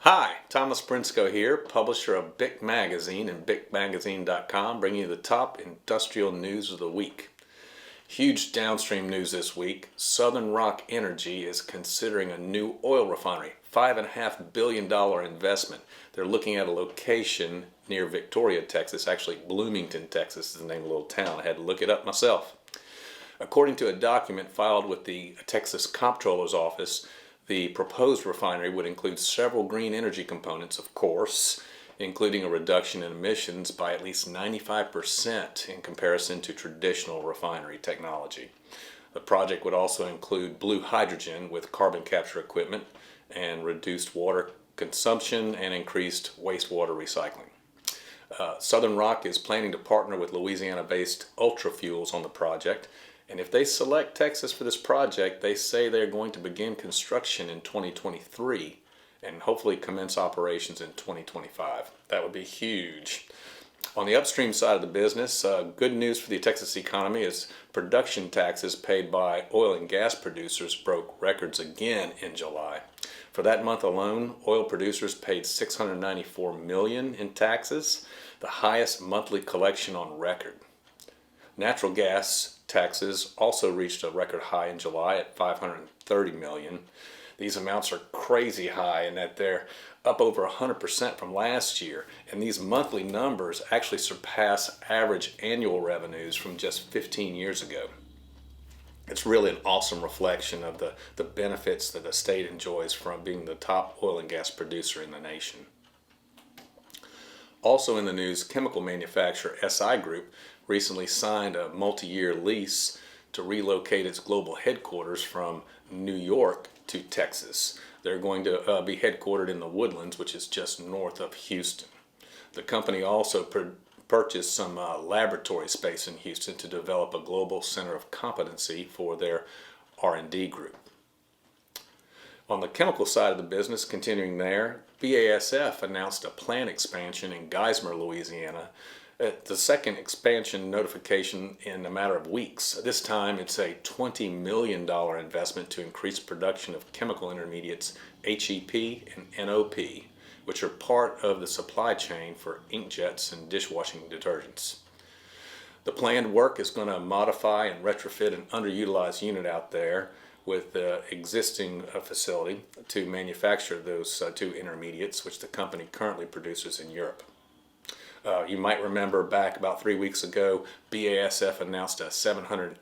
Hi, Thomas Brinsko here, publisher of BIC Magazine and BICmagazine.com, bringing you the top industrial news of the week. Huge downstream news this week. Southern Rock Energy is considering a new oil refinery, $5.5 billion investment. They're looking at a location near Victoria, Texas. Actually, Bloomington, Texas is the name of the little town. I had to look it up myself. According to a document filed with the Texas Comptroller's Office, the proposed refinery would include several green energy components, of course, including a reduction in emissions by at least 95% in comparison to traditional refinery technology. The project would also include blue hydrogen with carbon capture equipment and reduced water consumption and increased wastewater recycling. Southern Rock is planning to partner with Louisiana-based Ultra Fuels on the project. And if they select Texas for this project, they say they're going to begin construction in 2023 and hopefully commence operations in 2025. That would be huge. On the upstream side of the business, good news for the Texas economy is production taxes paid by oil and gas producers broke records again in July. For that month alone, oil producers paid $694 million in taxes, the highest monthly collection on record. Natural gas taxes also reached a record high in July at $530 million. These amounts are crazy high in that they're up over 100% from last year, and these monthly numbers actually surpass average annual revenues from just 15 years ago. It's really an awesome reflection of the benefits that the state enjoys from being the top oil and gas producer in the nation. Also in the news, chemical manufacturer SI Group recently signed a multi-year lease to relocate its global headquarters from New York to Texas. They're going to be headquartered in the Woodlands, which is just north of Houston. The company also purchased some laboratory space in Houston to develop a global center of competency for their R&D group. On the chemical side of the business, continuing there, BASF announced a plant expansion in Geismar, Louisiana. The second expansion notification in a matter of weeks. This time it's a $20 million investment to increase production of chemical intermediates HEP and NOP, which are part of the supply chain for inkjets and dishwashing detergents. The planned work is going to modify and retrofit an underutilized unit out there with the existing facility to manufacture those two intermediates, which the company currently produces in Europe. You might remember back about 3 weeks ago, BASF announced a $780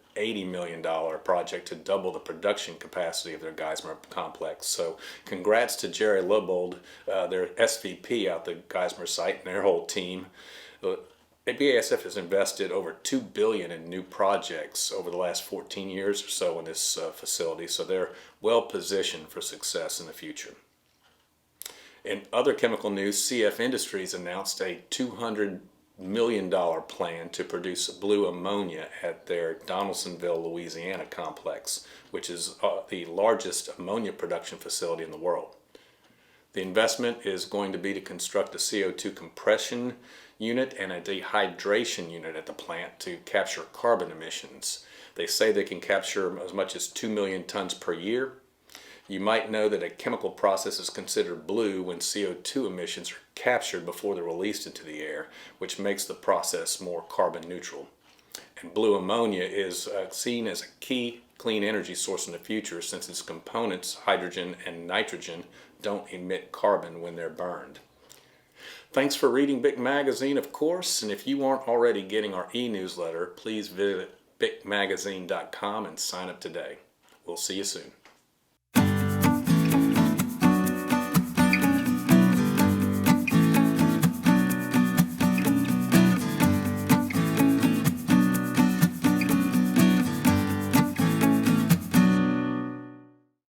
million project to double the production capacity of their Geismar complex. So congrats to Jerry Lobold, their SVP out the Geismar site, and their whole team. BASF has invested over $2 billion in new projects over the last 14 years or so in this facility, so they're well positioned for success in the future. In other chemical news, CF Industries announced a $200 million plan to produce blue ammonia at their Donaldsonville, Louisiana complex, which is the largest ammonia production facility in the world. The investment is going to be to construct a CO2 compression unit and a dehydration unit at the plant to capture carbon emissions. They say they can capture as much as 2 million tons per year. You might know that a chemical process is considered blue when CO2 emissions are captured before they're released into the air, which makes the process more carbon neutral. And blue ammonia is seen as a key clean energy source in the future since its components, hydrogen and nitrogen, don't emit carbon when they're burned. Thanks for reading BIC Magazine, of course, and if you aren't already getting our e-newsletter, please visit BICmagazine.com and sign up today. We'll see you soon.